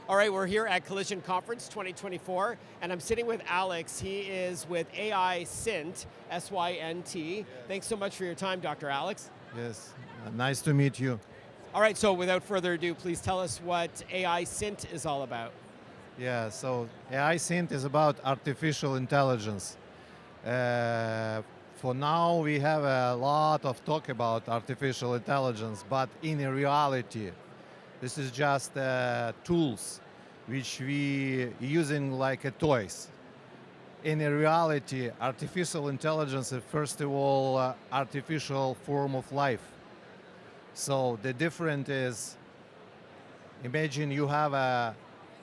All right, we're here at Collision Conference 2024, and I'm sitting with Alex. He is with AI Synt, S-Y-N-T. Yes. Thanks so much for your time, Dr. Alex. Yes, nice to meet you. All right, so without further ado, please tell us what AI Synt is all about. Yeah, so AI Synth is about artificial intelligence. For now, we have a lot of talk about artificial intelligence, but in reality, this is just tools which we using like a toys. In reality, artificial intelligence is first of all artificial form of life. So the difference is, imagine you have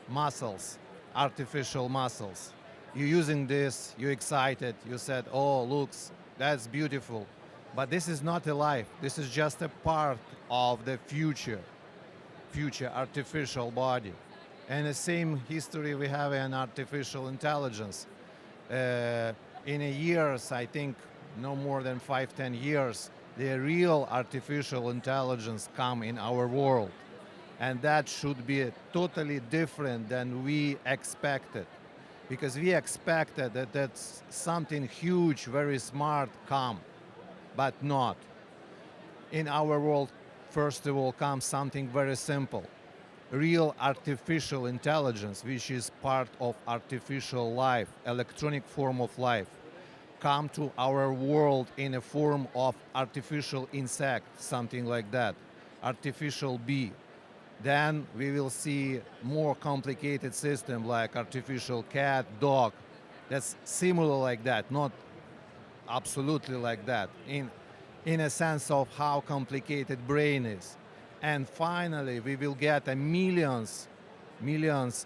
muscles, artificial muscles. You're using this, you're excited, you said, oh, looks, that's beautiful. But this is not a life. This is just a part of the future artificial body. And the same history we have in artificial intelligence. In a years, I think no more than 5-10 years, the real artificial intelligence come in our world. And that should be totally different than we expected. Because we expected that that's something huge, very smart come, but not. In our world, first of all, comes something very simple. Real artificial intelligence, which is part of artificial life, electronic form of life, come to our world in a form of artificial insect, something like that, artificial bee. Then we will see more complicated system like artificial cat, dog. That's similar like that, not absolutely like that, in a sense of how complicated brain is. And finally, we will get millions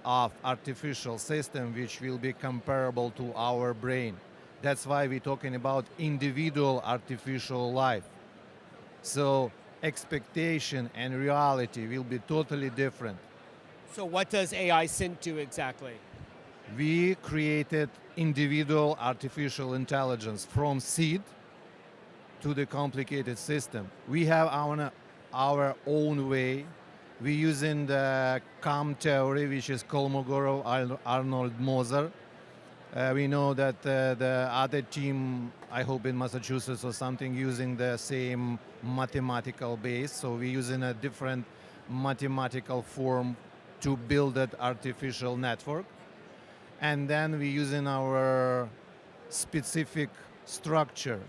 of artificial systems which will be comparable to our brain. That's why we're talking about individual artificial life. So expectation and reality will be totally different. So what does AI Synt do exactly? We created individual artificial intelligence from seed to the complicated system. We have our own way. We're using the CAM theory, which is Kolmogorov-Arnold-Moser. We know that the other team, I hope in Massachusetts or something, using the same mathematical base. So we're using a different mathematical form to build that artificial network. And then we're using our specific structure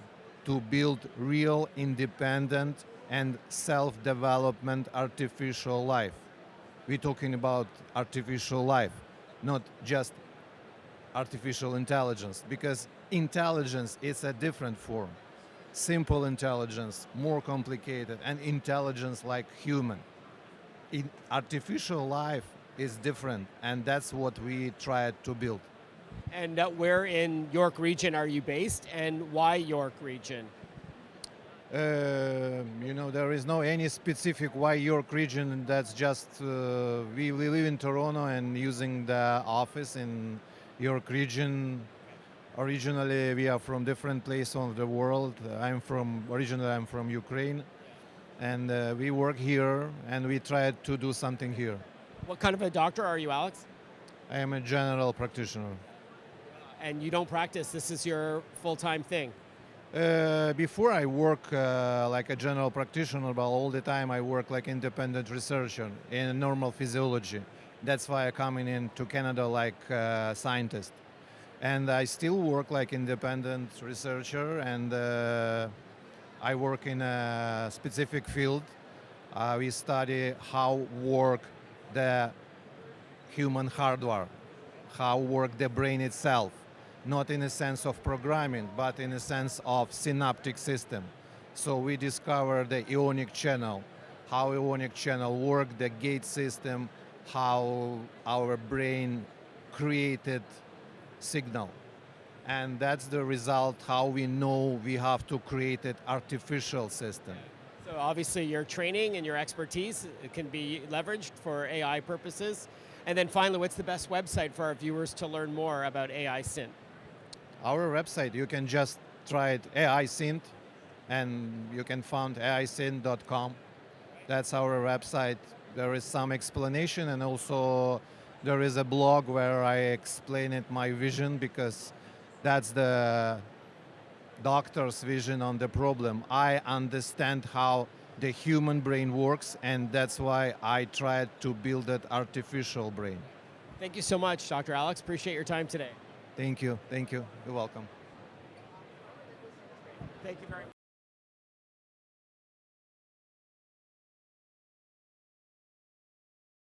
to build real independent and self-development artificial life. We're talking about artificial life, not just artificial intelligence, because intelligence is a different form. Simple intelligence, more complicated, and intelligence like human. In artificial life is different, and that's what we tried to build. And where in York region are you based, and why York region? There is no any specific why York region. That's just we live in Toronto and using the office in York region. Originally, we are from different places of the world. Originally I'm from Ukraine, and we work here and we try to do something here. What kind of a doctor are you, Alex? I am a general practitioner. And you don't practice, this is your full-time thing? Before I work like a general practitioner, but all the time I work like independent researcher in normal physiology. That's why I'm coming into Canada like scientist. And I still work like independent researcher, and I work in a specific field. We study how work the human hardware, how work the brain itself, not in a sense of programming, but in a sense of synaptic system. So we discover the ionic channel, how ionic channel work, the gate system, how our brain created signal. And that's the result how we know we have to create an artificial system. So obviously your training and your expertise can be leveraged for AI purposes. And then finally, what's the best website for our viewers to learn more about AI Synt? Our website, you can just try it, AI Synt, and you can find aisynt.com. That's our website. There is some explanation, and also there is a blog where I explain it my vision, because that's the doctor's vision on the problem. I understand how the human brain works, and that's why I tried to build that artificial brain. Thank you so much, Dr. Alex. Appreciate your time today. Thank you. Thank you. You're welcome. Thank you very much.